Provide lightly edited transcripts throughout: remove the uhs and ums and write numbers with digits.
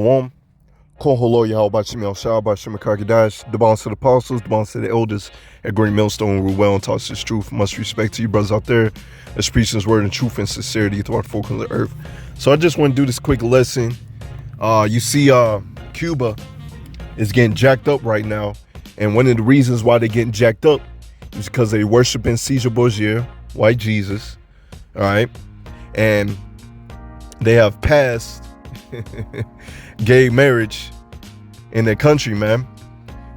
Shalom. Koholo Yahawashi Bahasham the bonds to the apostles, the bonds to the elders at Great Millstone, who well and taught this truth. Much respect to you brothers out there that's preaching his word in truth and sincerity throughout the folk of the earth. So I just want to do this quick lesson. You see Cuba is getting jacked up right now, and one of the reasons why they're getting jacked up is because they worshiping Caesar Borgia, white Jesus, all right, and they have passed gay marriage in their country, man.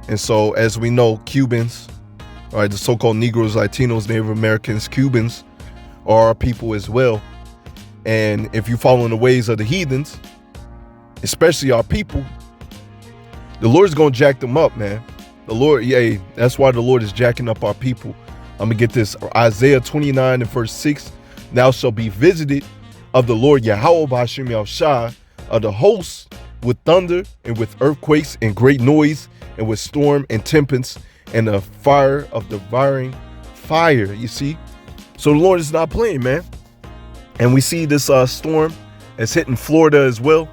And so, as we know, Cubans, all right, the so-called Negroes, Latinos, Native Americans, Cubans are our people as well. And if you follow in the ways of the heathens, especially our people, the Lord's gonna jack them up, man. The Lord, yeah, that's why the Lord is jacking up our people. I'm gonna get this. Isaiah 29 and verse 6. Thou shalt be visited of the Lord Yahawah Bahasham of the hosts with thunder and with earthquakes and great noise and with storm and tempest and the fire of devouring fire. You see, so the Lord is not playing, man. And we see this storm that's hitting Florida as well.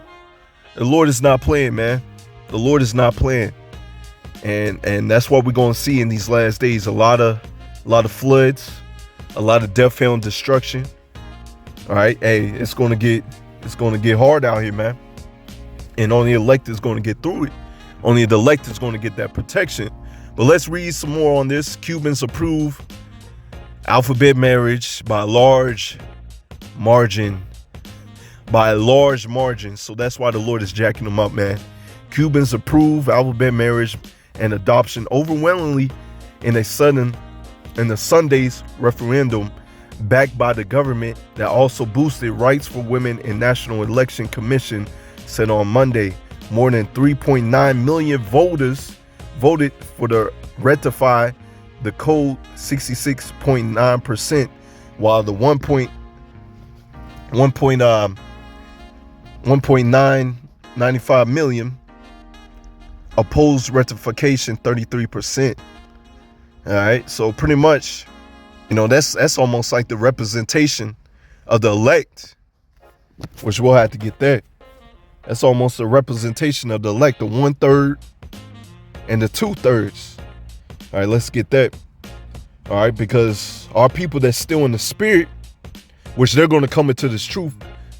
The Lord is not playing, man. The Lord is not playing, and that's what we're gonna see in these last days. A lot of floods, a lot of death, hell, and destruction. All right, hey, it's gonna get hard out here, man. And only the elect is going to get through it. Only the elect is going to get that protection. But let's read some more on this. Cubans approve alphabet marriage by a large margin. By a large margin. So that's why the Lord is jacking them up, man. Cubans approve alphabet marriage and adoption overwhelmingly in the Sunday's referendum backed by the government that also boosted rights for women in National Election Commission said on Monday. More than 3.9 million voters voted for the ratify the code 66.9%, while the 1.995 million opposed ratification, 33%. All right, so pretty much, you know, that's almost like the representation of the elect, which we'll have to get that. That's almost a representation of the elect, the 1/3 and the 2/3. All right, let's get that. All right, because our people that's still in the spirit, which they're going to come into this truth,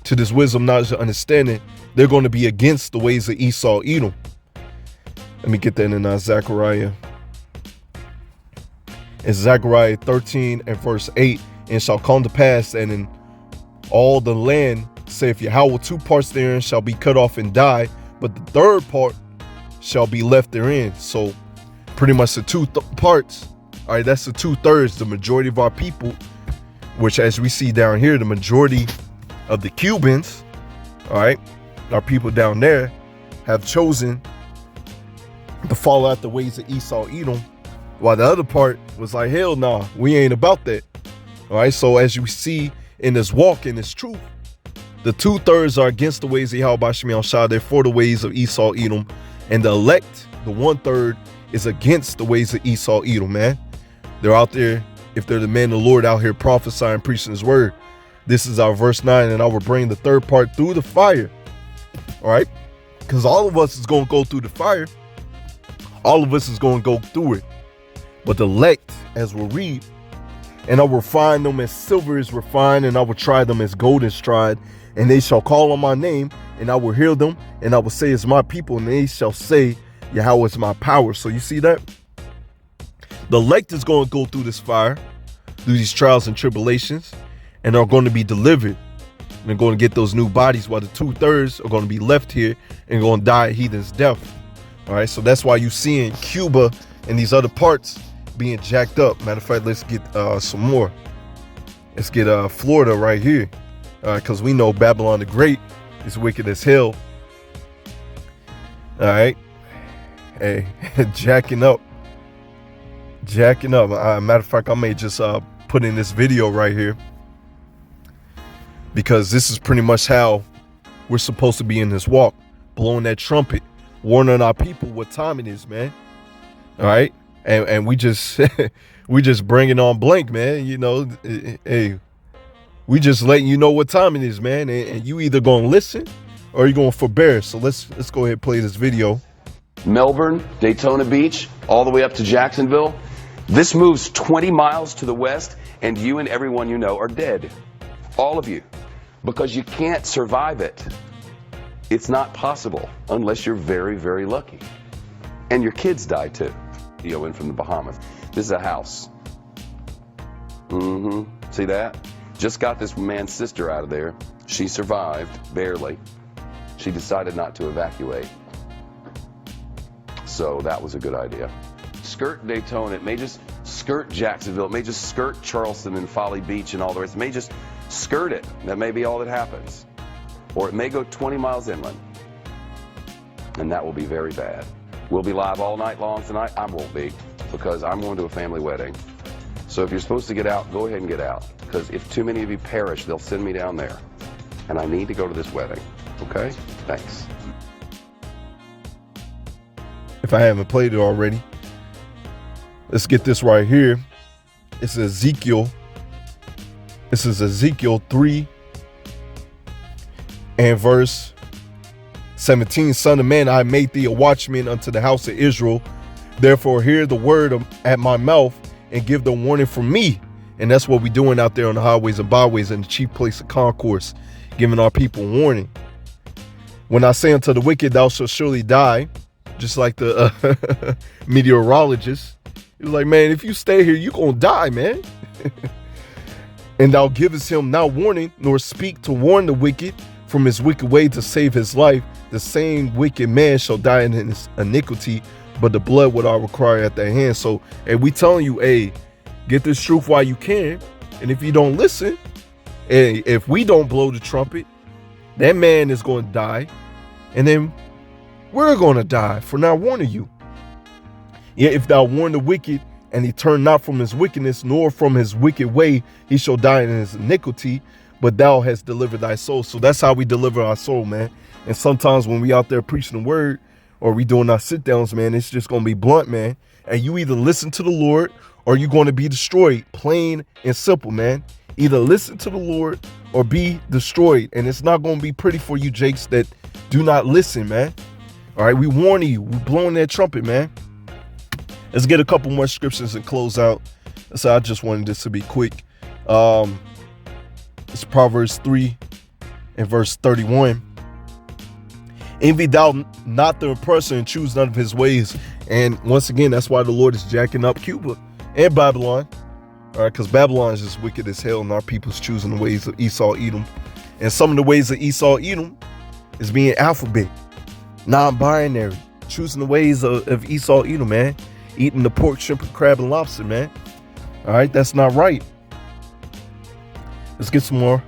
to this wisdom, knowledge, and understanding, they're going to be against the ways of Esau, Edom. Let me get that in Zechariah. In Zechariah 13 and verse 8, and it shall come to pass, and in all the land, saith Yahawah, 2 parts therein shall be cut off and die, but the 3rd part shall be left therein. So pretty much the 2 parts, all right, that's the 2/3, the majority of our people, which as we see down here, the majority of the Cubans, all right, our people down there have chosen to follow out the ways of Esau, Edom, while the other part was like, hell nah, we ain't about that. All right, so as you see in this walk, in this truth, the 2/3 are against the ways of Yahawashi, they're for the ways of Esau, Edom, and the elect, the 1/3, is against the ways of Esau, Edom, man. They're out there, if they're the men of the Lord, out here prophesying, preaching his word. This is our verse 9, and I will bring the 3rd part through the fire. All right, because all of us is going to go through the fire. All of us is going to go through it. But the elect, as we'll read, and I will refine them as silver is refined, and I will try them as gold is tried. And they shall call on my name, and I will hear them, and I will say, it's my people, and they shall say, Yahweh is my power. So you see that? The elect is going to go through this fire, through these trials and tribulations, and are going to be delivered. And they're going to get those new bodies, while the 2/3 are going to be left here and going to die a heathen's death. All right, so that's why you seeing Cuba and these other parts being jacked up. Matter of fact, let's get some more. Let's get Florida right here. Because we know Babylon the Great is wicked as hell. All right. Hey, jacking up. Matter of fact, I may just put in this video right here, because this is pretty much how we're supposed to be in this walk, blowing that trumpet, warning our people what time it is, man. All right. And we just we just bring it on blank, man. You know, hey, we just letting you know what time it is, man. And you either gonna listen or are you going to forbear? So let's go ahead and play this video. Melbourne, Daytona Beach, all the way up to Jacksonville. This moves 20 miles to the west, and you and everyone you know are dead. All of you. Because you can't survive it. It's not possible unless you're very, very lucky. And your kids die too. In from the Bahamas. This is a house. See that? Just got this man's sister out of there. She survived, barely. She decided not to evacuate. So that was a good idea. Skirt Daytona. It may just skirt Jacksonville. It may just skirt Charleston and Folly Beach and all the rest. It may just skirt it. That may be all that happens. Or it may go 20 miles inland. And that will be very bad. We'll be live all night long tonight. I won't be, because I'm going to a family wedding. So if you're supposed to get out, go ahead and get out. Because if too many of you perish, they'll send me down there. And I need to go to this wedding. Okay? Thanks. If I haven't played it already, let's get this right here. It's Ezekiel. This is Ezekiel 3 and verse 17. Son of man, I made thee a watchman unto the house of Israel. Therefore hear the word at my mouth and give the warning from me. And that's what we're doing out there on the highways and byways in the chief place of concourse, giving our people warning. When I say unto the wicked, thou shalt surely die, just like the meteorologist. He was like, man, if you stay here, you're going to die, man. And thou givest him not warning, nor speak to warn the wicked from his wicked way to save his life. The same wicked man shall die in his iniquity, but the blood would I require at their hand. So, hey, we telling you, hey, get this truth while you can. And if you don't listen, hey, if we don't blow the trumpet, that man is going to die. And then we're going to die for not warning you. Yeah, if thou warn the wicked, and he turn not from his wickedness, nor from his wicked way, he shall die in his iniquity, but thou hast delivered thy soul. So that's how we deliver our soul, man. And sometimes when we out there preaching the word, or we doing our sit downs, man, it's just going to be blunt, man. And you either listen to the Lord, or you're going to be destroyed. Plain and simple, man. Either listen to the Lord or be destroyed. And it's not going to be pretty for you, Jakes, that do not listen, man. All right, we warning you. We blowing that trumpet, man. Let's get a couple more scriptures and close out. So I just wanted this to be quick. It's Proverbs 3 and verse 31. Envy thou not the oppressor, and choose none of his ways. And once again, that's why the Lord is jacking up Cuba and Babylon. All right, because Babylon is just wicked as hell, and our people's choosing the ways of Esau, Edom. And some of the ways of Esau, Edom is being alphabet, non-binary, choosing the ways of Esau, Edom, man. Eating the pork, shrimp, and crab, and lobster, man. All right, that's not right. Let's get some more.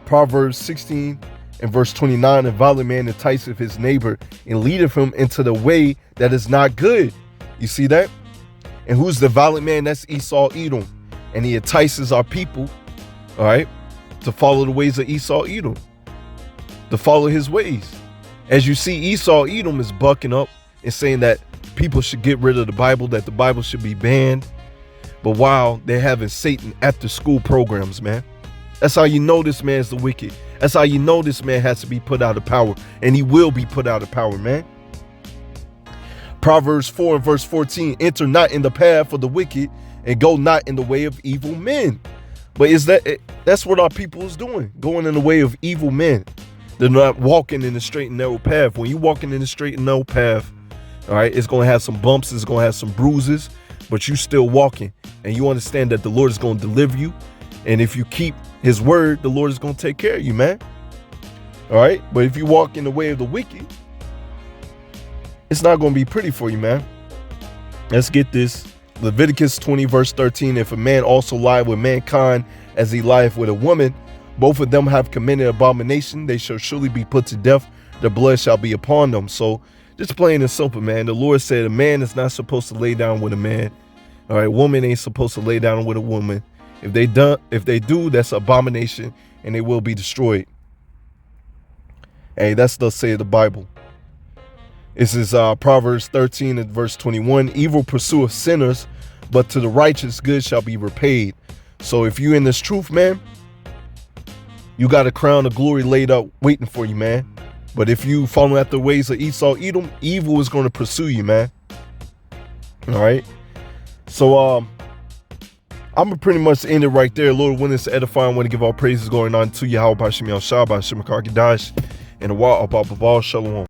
Proverbs 16 and verse 29. A violent man enticeth his neighbor and leadeth him into the way that is not good. You see that? And who's the violent man? That's Esau, Edom. And he entices our people, all right, to follow the ways of Esau, Edom, to follow his ways. As you see, Esau, Edom is bucking up and saying that people should get rid of the Bible, that the Bible should be banned. But while they're having Satan after school programs, man. That's how you know this man's the wicked. That's how you know this man has to be put out of power. And he will be put out of power, man. Proverbs 4 and verse 14. Enter not in the path of the wicked, and go not in the way of evil men. But that's what our people is doing, going in the way of evil men. They're not walking in the straight and narrow path. When you're walking in the straight and narrow path, all right, it's going to have some bumps, it's going to have some bruises, but you still walking, and you understand that the Lord is going to deliver you. And if you keep his word, the Lord is going to take care of you, man. All right. But if you walk in the way of the wicked, it's not going to be pretty for you, man. Let's get this. Leviticus 20 verse 13. If a man also lie with mankind as he lieth with a woman, both of them have committed abomination. They shall surely be put to death. Their blood shall be upon them. So just plain and simple, man. The Lord said a man is not supposed to lay down with a man. All right. A woman ain't supposed to lay down with a woman. If they do, that's abomination, and they will be destroyed. Hey, that's the say of the Bible. This is Proverbs 13 and verse 21. Evil pursueth sinners, but to the righteous good shall be repaid. So if you in this truth, man, you got a crown of glory laid up waiting for you, man. But if you follow after the ways of Esau, Edom, evil is going to pursue you, man. All right. So I'm gonna pretty much end it right there. Lord, when it's edifying, I want to give all praises going on to Yahawah, Bahasham, Yahawashi, Bahasham, and the Wa, Abba, Shalom.